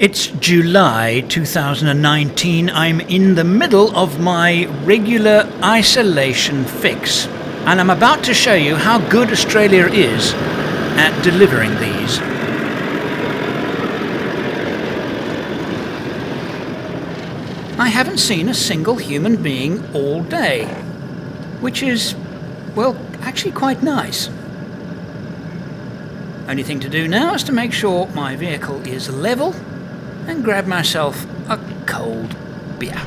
It's July 2019. I'm in the middle of my regular isolation fix, and I'm about to show you how good Australia is at delivering these. I haven't seen a single human being all day, which is, well, actually quite nice. Only thing to do now is to make sure my vehicle is level and grab myself a cold beer.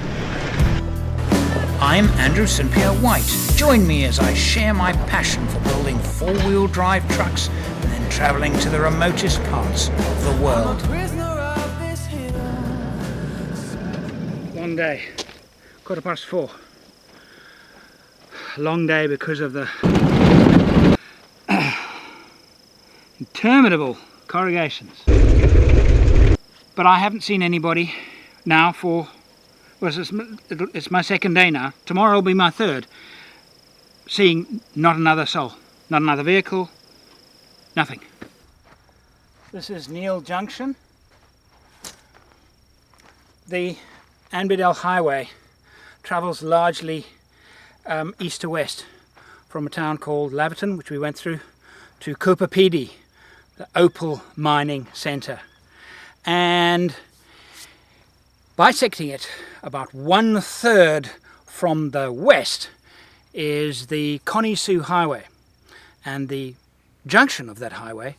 I'm Andrew St Pierre White. Join me as I share my passion for building four-wheel drive trucks and then travelling to the remotest parts of the world. Long day, 4:15. Long day because of the interminable corrugations. But I haven't seen anybody now for, well, it's my second day now. Tomorrow will be my third. Seeing not another soul, not another vehicle, nothing. This is Neale Junction. The Anne Beadell Highway travels largely east to west from a town called Laverton, which we went through, to Cooper PD, the opal mining centre. And bisecting it about 1/3 from the west is the Connie Sue Highway, and the junction of that highway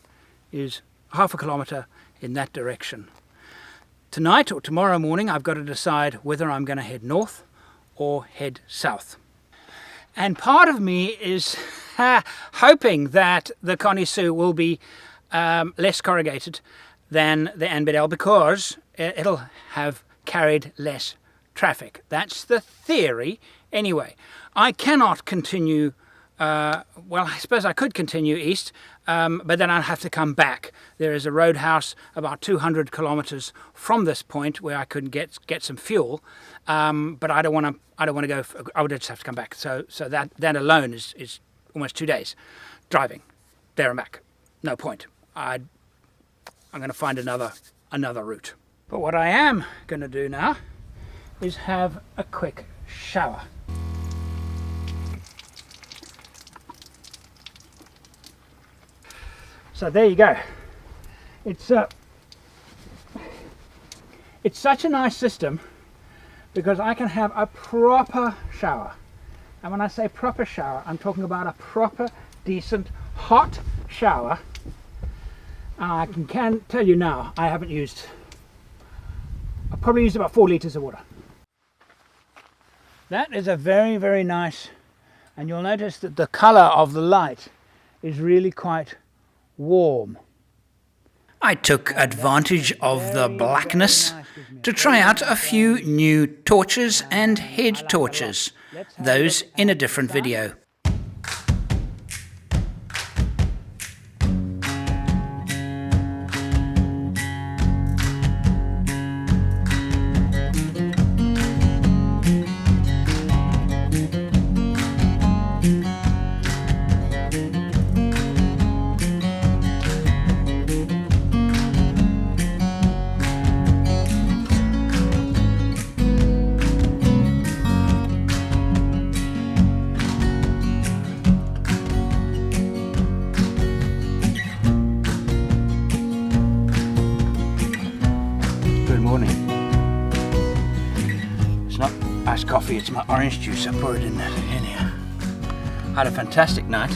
is 1/2 kilometre in that direction. Tonight or tomorrow morning I've got to decide whether I'm going to head north or head south. And part of me is hoping that the Connie Sue will be less corrugated than the Anne Beadell, because it'll have carried less traffic. That's the theory anyway. I cannot continue, well, I suppose I could continue east, but then I'll have to come back. There is a roadhouse about 200 kilometres from this point where I could get some fuel, but I don't want to go. I would just have to come back. So that alone is almost 2 days driving there and back. No point. I'm going to find another route. But what I am going to do now is have a quick shower. So there you go. It's such a nice system because I can have a proper shower. And when I say proper shower, I'm talking about a proper, decent, hot shower. I can tell you now, I've probably used about 4 litres of water. That is a very, very nice, and you'll notice that the colour of the light is really quite warm. I took advantage of the blackness to try out a few new torches and head torches, those in a different video. It's not iced coffee, it's my orange juice. I poured it in here. I had a fantastic night.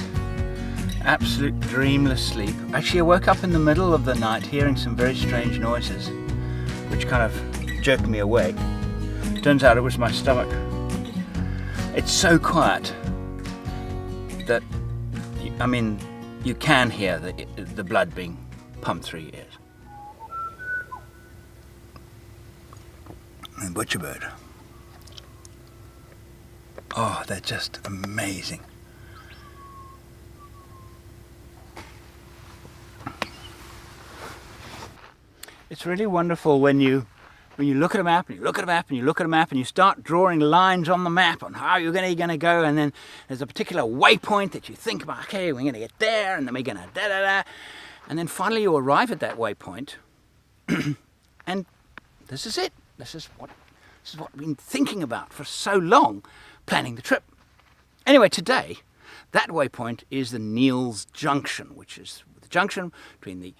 Absolute dreamless sleep. Actually, I woke up in the middle of the night hearing some very strange noises, which kind of jerked me awake. Turns out it was my stomach. It's so quiet that, you can hear the blood being pumped through your ears. And butcherbird. Oh, they're just amazing. It's really wonderful when you look at a map and you look at a map and you look at a map and you start drawing lines on the map on how you're going to go, and then there's a particular waypoint that you think about. Okay, we're going to get there, and then we're going to da da da, and then finally you arrive at that waypoint, And this is it. This is what I've been thinking about for so long, planning the trip. Anyway, today, that waypoint is the Neale Junction, which is the junction between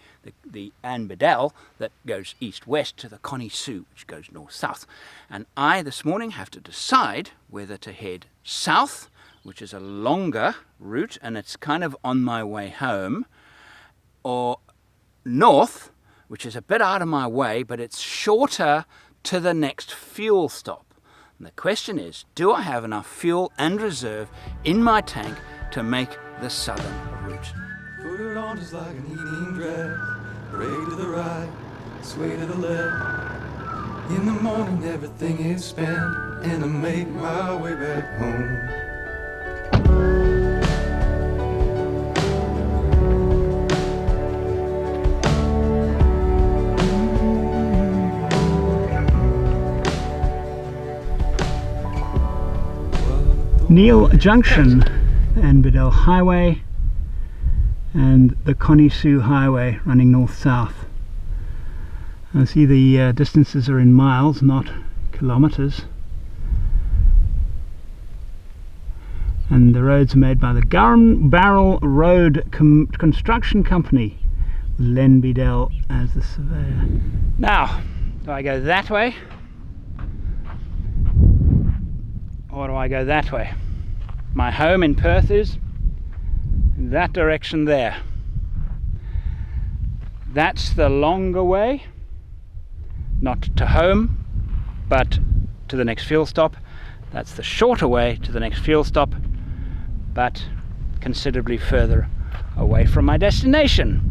the Anne Beadell that goes east-west to the Connie Sue, which goes north-south. And I, this morning, have to decide whether to head south, which is a longer route, and it's kind of on my way home, or north, which is a bit out of my way, but it's shorter to the next fuel stop. And the question is, do I have enough fuel and reserve in my tank to make the southern route? Put it on just like an evening dress, break to the right, sway to the left. In the morning everything is spent, and I make my way back home. Neale Junction, Anne Beadell Highway, and the Connie Sue Highway running north-south. I see the distances are in miles, not kilometres. And the roads are made by the Barrel Road Construction Company, with Anne Beadell as the surveyor. Now, do I go that way? Or do I go that way? My home in Perth is in that direction there. That's the longer way, not to home, but to the next fuel stop. That's the shorter way to the next fuel stop, but considerably further away from my destination.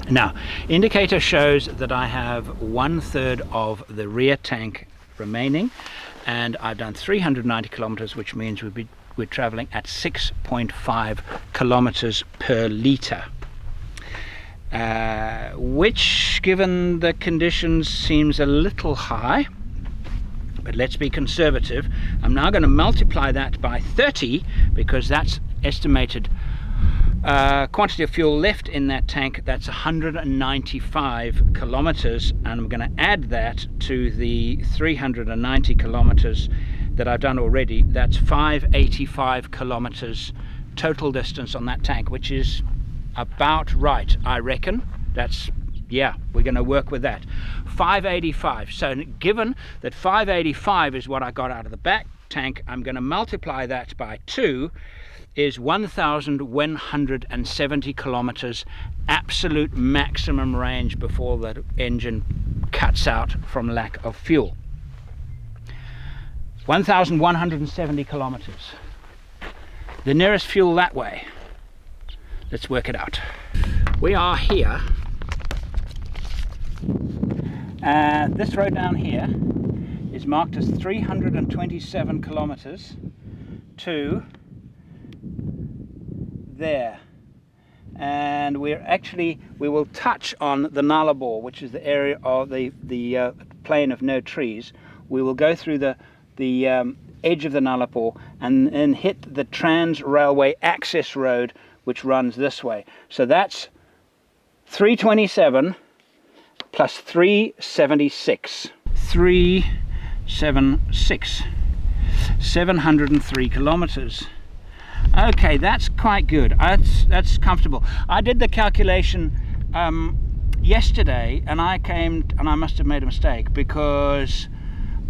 Now, indicator shows that I have 1/3 of the rear tank remaining, and I've done 390 kilometers, which means we're traveling at 6.5 kilometers per litre, which, given the conditions, seems a little high, but let's be conservative. I'm now going to multiply that by 30, because that's estimated quantity of fuel left in that tank. That's 195 kilometers, and I'm going to add that to the 390 kilometers that I've done already. That's 585 kilometers total distance on that tank, which is about right, I reckon. That's, yeah, we're going to work with that. 585. So given that 585 is what I got out of the back tank, I'm going to multiply that by 2, is 1,170 kilometers absolute maximum range before the engine cuts out from lack of fuel. 1,170 kilometers. The nearest fuel that way. Let's work it out. We are here. This road down here is marked as 327 kilometers to there, and we will touch on the Nullarbor, which is the area of the plain of no trees. We will go through the edge of the Nullarbor and then hit the Trans Railway access road, which runs this way. So that's 327 plus 376. 376. 703 kilometers. Okay, that's quite good. That's comfortable. I did the calculation yesterday, and I must have made a mistake, because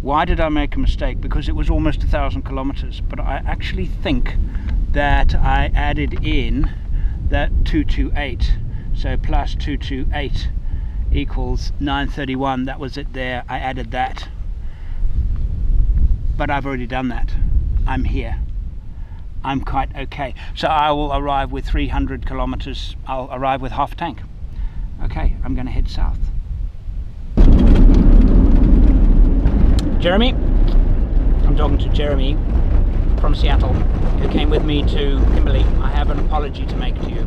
why did I make a mistake? Because it was almost 1,000 kilometers, but I actually think that I added in that 228. So plus 228 equals 931. That was it there. I added that, but I've already done that. I'm here. I'm quite okay. So I will arrive with 300 kilometers. I'll arrive with half a tank. Okay, I'm going to head south. Jeremy, I'm talking to Jeremy from Seattle, who came with me to Kimberley. I have an apology to make to you.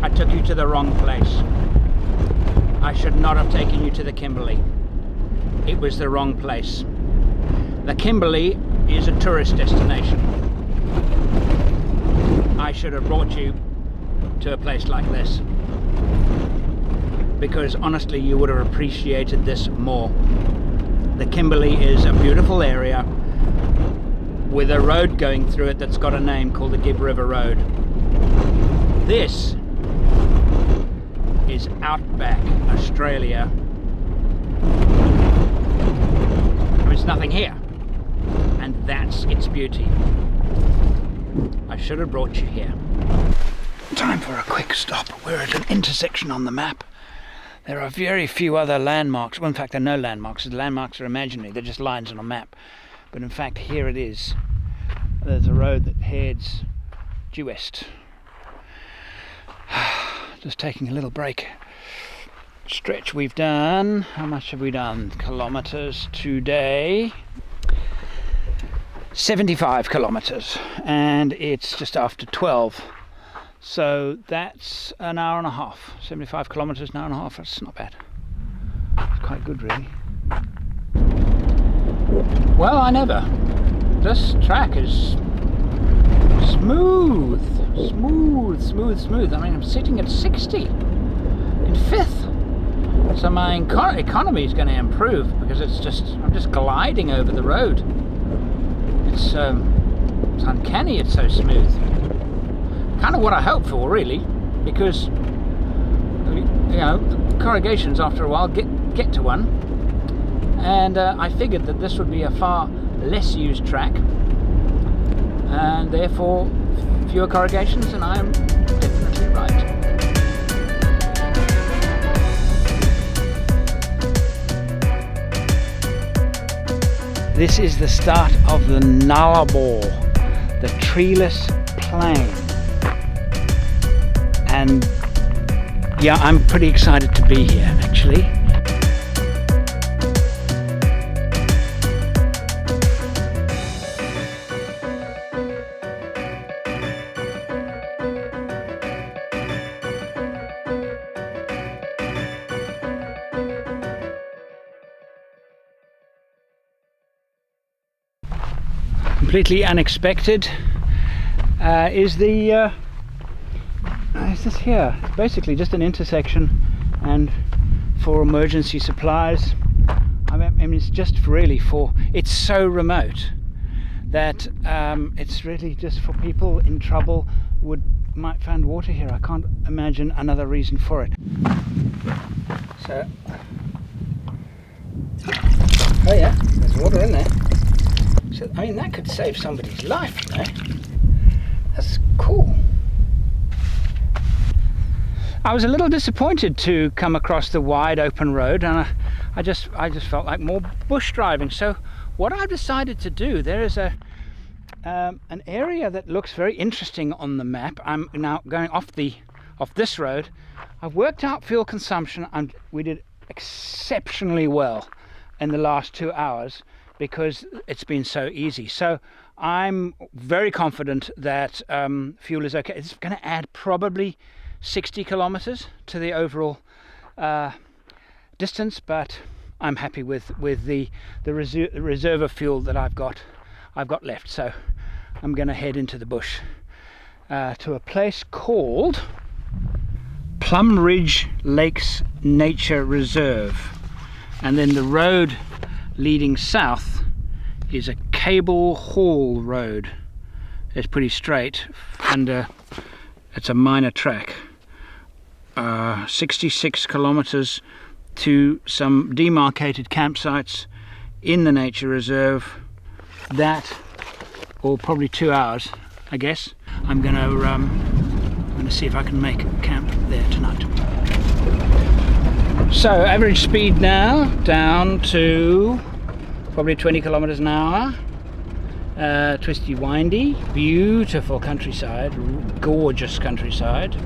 I took you to the wrong place. I should not have taken you to the Kimberley. It was the wrong place. The Kimberley is a tourist destination. I should have brought you to a place like this. because honestly you would have appreciated this more. The Kimberley is a beautiful area with a road going through it that's got a name called the Gibb River Road. This is outback Australia. There's nothing here, and that's its beauty. I should have brought you here. Time for a quick stop. We're at an intersection on the map. There are very few other landmarks. Well, in fact, there are no landmarks. The landmarks are imaginary. They're just lines on a map. But in fact, here it is. There's a road that heads due west. Just taking a little break. Stretch we've done. How much have we done? Kilometers today. 75 kilometers. And it's just after 12. So that's an hour and a half. 75 kilometers, an hour and a half. That's not bad. It's quite good, really. Well, I never. This track is smooth. Smooth. I mean, I'm sitting at 60 in fifth. So my economy is going to improve because I'm just gliding over the road. It's uncanny. It's so smooth. Kind of what I hope for, really, because you know the corrugations after a while get to one, and I figured that this would be a far less used track, and therefore fewer corrugations, and I am definitely right. This is the start of the Nullarbor, the treeless plain. And yeah, I'm pretty excited to be here, actually. Completely unexpected is the is this here. It's basically just an intersection, and for emergency supplies. I mean, it's just really for, it's so remote that it's really just for people in trouble might find water here. I can't imagine another reason for it. So, oh yeah, there's water in there. So, I mean, that could save somebody's life, you know. That's cool. I was a little disappointed to come across the wide open road, and I just felt like more bush driving. So what I've decided to do, there is an area that looks very interesting on the map. I'm now going off this road. I've worked out fuel consumption, and we did exceptionally well in the last 2 hours because it's been so easy. So I'm very confident that fuel is okay. It's going to add probably 60 kilometers to the overall distance, but I'm happy with the reserve of fuel that I've got left. So I'm going to head into the bush to a place called Plumridge Lakes Nature Reserve, and then the road leading south is a cable haul road. It's pretty straight, and it's a minor track. 66 kilometers to some demarcated campsites in the nature reserve. That, or probably 2 hours, I guess. I'm gonna see if I can make camp there tonight. So average speed now down to probably 20 kilometers an hour. Twisty, windy, beautiful countryside, gorgeous countryside.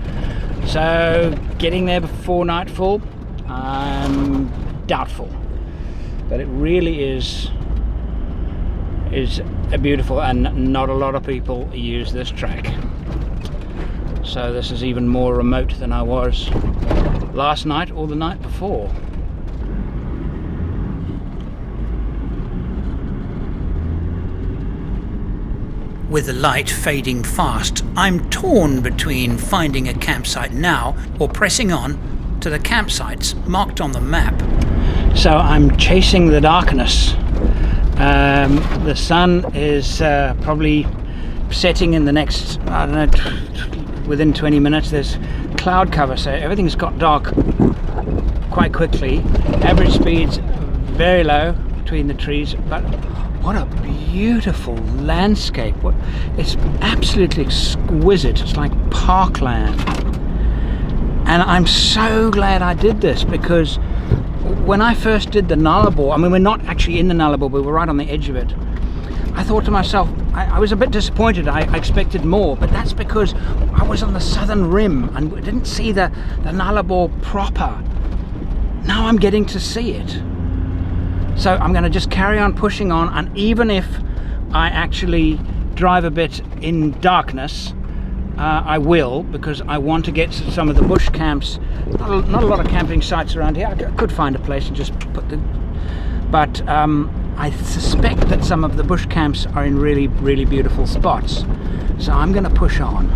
So getting there before nightfall, I'm doubtful, but it really is a beautiful, and not a lot of people use this track. So this is even more remote than I was last night or the night before. With the light fading fast, I'm torn between finding a campsite now or pressing on to the campsites marked on the map. So I'm chasing the darkness. The sun is probably setting in the next, I don't know, within 20 minutes. There's cloud cover, so everything's got dark quite quickly. Average speed's very low between the trees, but what a beautiful landscape. It's absolutely exquisite. It's like parkland. And I'm so glad I did this, because when I first did the Nullarbor, I mean, we're not actually in the Nullarbor, but we're right on the edge of it. I thought to myself, I was a bit disappointed. I expected more, but that's because I was on the southern rim and didn't see the Nullarbor proper. Now I'm getting to see it. So I'm going to just carry on pushing on, and even if I actually drive a bit in darkness, I will, because I want to get to some of the bush camps. Not a lot of camping sites around here. I could find a place and just put the... But I suspect that some of the bush camps are in really, really beautiful spots. So I'm going to push on.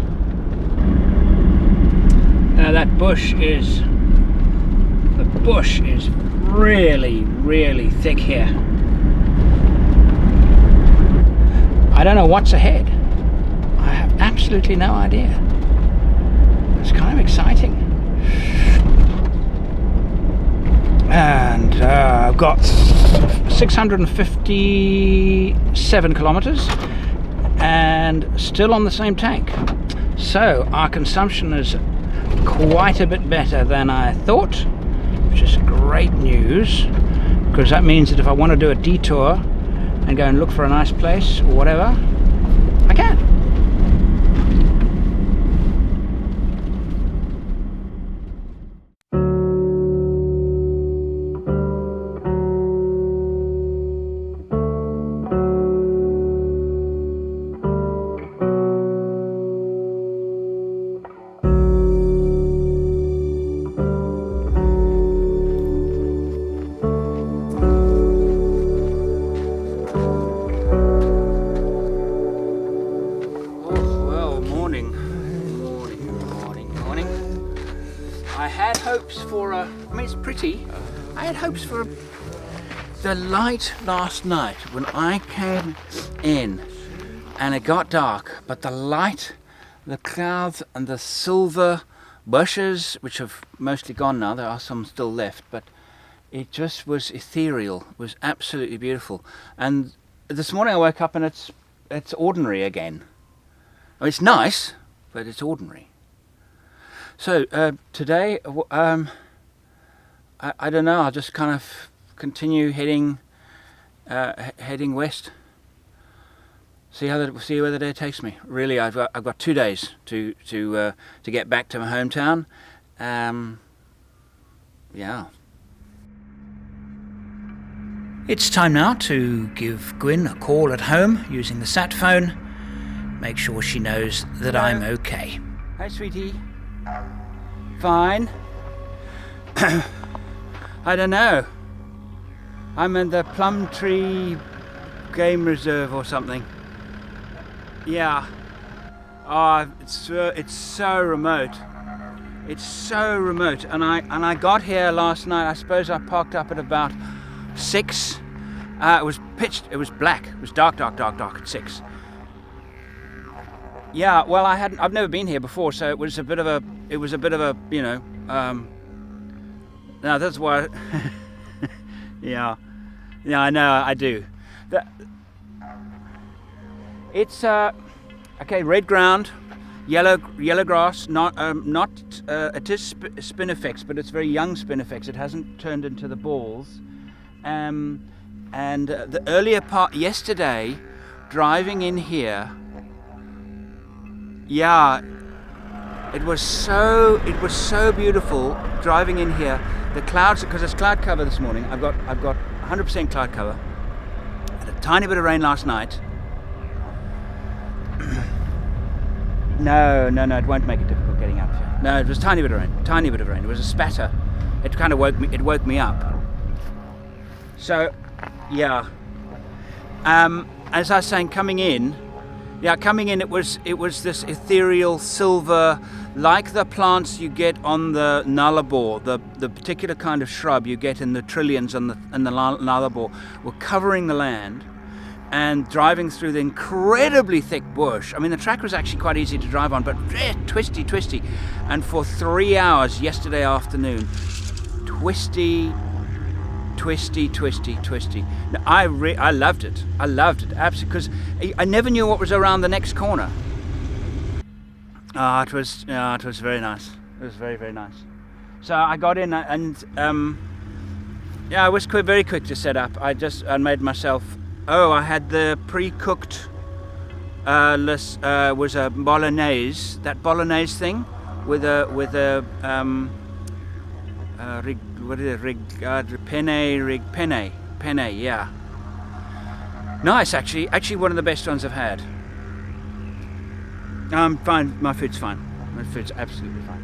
Now that bush is... The bush is really, really thick here. I don't know what's ahead. I have absolutely no idea. It's kind of exciting. And I've got 657 kilometers and still on the same tank. So our consumption is quite a bit better than I thought, which is great news, because that means that if I want to do a detour and go and look for a nice place or whatever, I can. I had hopes for the light last night when I came in and it got dark, but the light, the clouds and the silver bushes, which have mostly gone now, there are some still left, but it just was ethereal. It was absolutely beautiful. And this morning I woke up and it's ordinary again. I mean, it's nice, but it's ordinary. So today, I don't know. I'll just kind of continue heading west. See where the day takes me. Really, I've got 2 days to get back to my hometown. Yeah. It's time now to give Gwyn a call at home using the sat phone. Make sure she knows that I'm okay. Hi, sweetie. Fine. I don't know. I'm in the Plumridge Game Reserve or something. Yeah. Oh, it's so remote. It's so remote. And I got here last night. I suppose I parked up at about 6. It was pitched. It was black. It was dark at 6. Yeah. Well, I've never been here before, so it was a bit of a you know. Now that's why. Yeah, I know I do. It's okay. Red ground, yellow grass. It is spinifex, but it's very young spinifex. It hasn't turned into the balls. And the earlier part yesterday, driving in here. Yeah. It was so beautiful driving in here. The clouds, because it's cloud cover this morning. I've got 100% cloud cover. Had a tiny bit of rain last night. No, it won't make it difficult getting out of here. No, it was a tiny bit of rain. It was a spatter. It kind of woke me up. So, yeah. As I was saying, coming in, Yeah, coming in, it was this ethereal silver, like the plants you get on the Nullarbor, the particular kind of shrub you get in the trillions on the Nullarbor, were covering the land and driving through the incredibly thick bush. I mean, the track was actually quite easy to drive on, but twisty. And for 3 hours yesterday afternoon, twisty. No, I loved it. I loved it absolutely, because I never knew what was around the next corner. It was very nice. It was very, very nice. So I got in and I was very quick to set up. I made myself. I had the pre-cooked. Was a bolognese. That bolognese thing with a penne, yeah. Nice, actually one of the best ones I've had. I'm fine, my food's fine. My food's absolutely fine.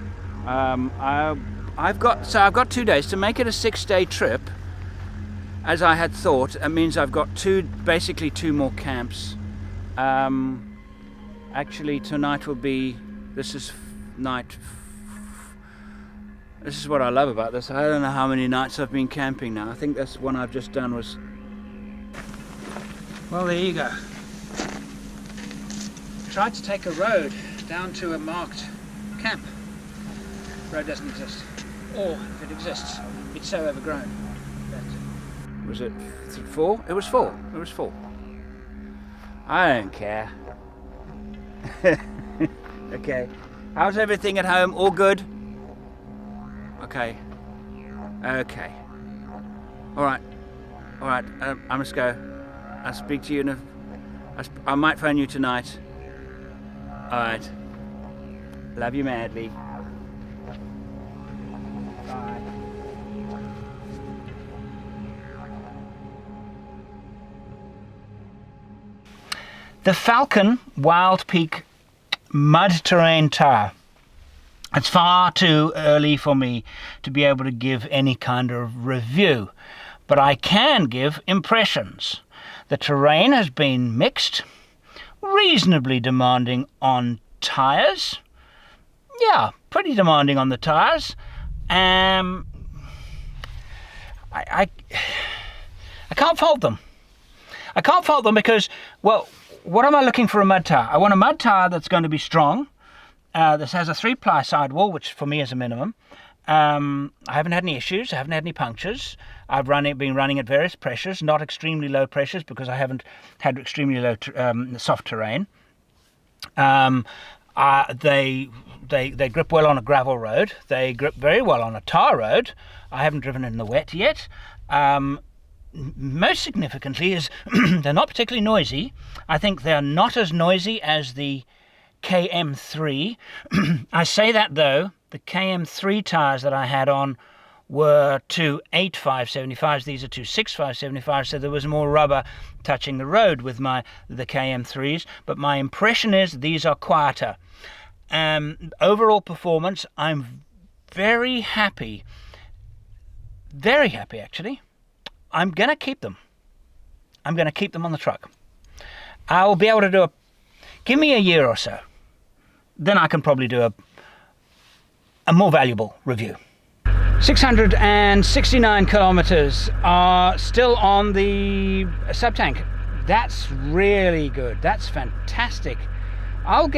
I've got 2 days to make it a 6-day trip, as I had thought. It means I've got basically two more camps. Actually tonight will be, this is what I love about this. I don't know how many nights I've been camping now. I think this one I've just done was... Well, there you go. Tried to take a road down to a marked camp. Road doesn't exist. Or, if it exists, it's so overgrown. Was it 4? It was 4. It was 4. I don't care. Okay. How's everything at home? All good? Okay. Alright. I must go. I'll speak to you I might phone you tonight. Alright. Love you madly. Bye. The Falcon Wild Peak Mud Terrain Tower. It's far too early for me to be able to give any kind of review, but I can give impressions. The terrain has been mixed, reasonably demanding on tyres. Yeah, pretty demanding on the tyres. I can't fault them. I can't fault them because, well, what am I looking for a mud tyre? I want a mud tyre that's going to be strong. This has a 3-ply sidewall, which for me is a minimum. I haven't had any issues. I haven't had any punctures. I've been running at various pressures, not extremely low pressures because I haven't had extremely low soft terrain. They grip well on a gravel road. They grip very well on a tar road. I haven't driven in the wet yet. Most significantly is they're not particularly noisy. I think they're not as noisy as the KM3. I say that though, the KM3 tyres that I had on were 2 8.575s. These are 2 6.575s, so there was more rubber touching the road with the KM3s, but my impression is these are quieter. Overall performance, I'm very happy actually. I'm going to keep them. I'm going to keep them on the truck. I'll be able to give me a year or so. Then I can probably do a more valuable review. 669 kilometers are still on the sub-tank. That's really good. That's fantastic. I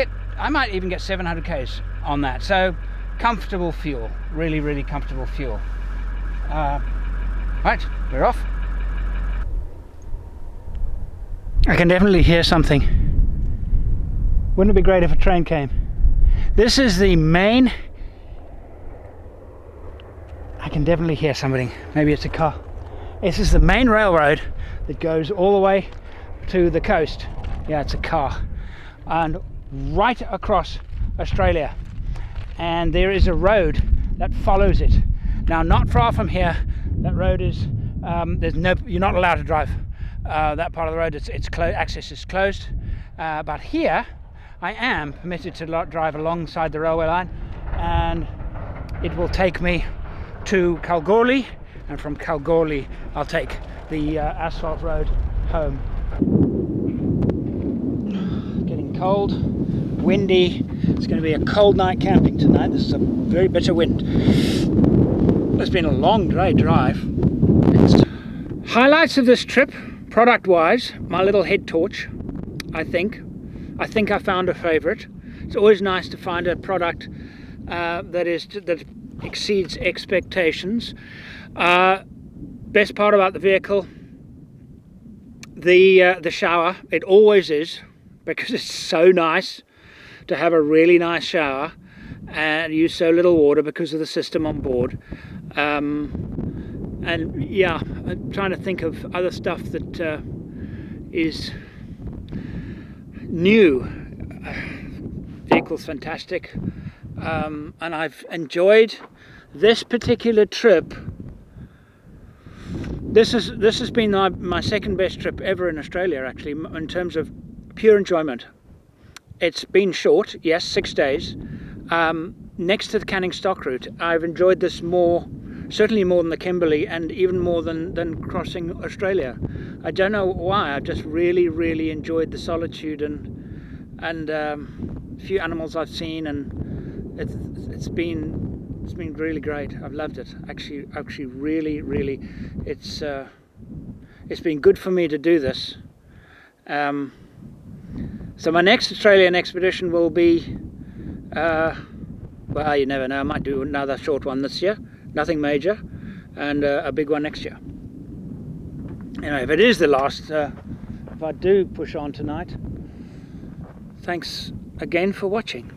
might even get 700 Ks on that. So comfortable fuel. Really, really comfortable fuel. Right, we're off. I can definitely hear something. Wouldn't it be great if a train came? This is the main... I can definitely hear somebody. Maybe it's a car. This is the main railroad that goes all the way to the coast. Yeah, it's a car. And right across Australia. And there is a road that follows it. Now, not far from here, that road is, you're not allowed to drive that part of the road. It's closed, access is closed. But here, I am permitted to drive alongside the railway line, and it will take me to Kalgoorlie, and from Kalgoorlie I'll take the asphalt road home. Getting cold, windy. It's going to be a cold night camping tonight. This is a very bitter wind. It's been a long drive. Highlights of this trip, product-wise, my little head torch. I think I found a favourite. It's always nice to find a product that exceeds expectations. Best part about the vehicle, the shower. It always is, because it's so nice to have a really nice shower and use so little water because of the system on board. And yeah, I'm trying to think of other stuff that is new. Vehicle's fantastic, and I've enjoyed this particular trip. This has been my second best trip ever in Australia, actually, in terms of pure enjoyment. It's been short, yes, 6 days. Next to the Canning Stock route, I've enjoyed this more, certainly more than the Kimberley, and even more than crossing Australia. I don't know why. I've just really enjoyed the solitude and a few animals I've seen, and it's been really great. I've loved it. Actually, really, it's been good for me to do this. So my next Australian expedition will be, well, you never know, I might do another short one this year, nothing major, and a big one next year. Anyway, if it is the last, if I do push on tonight, thanks again for watching.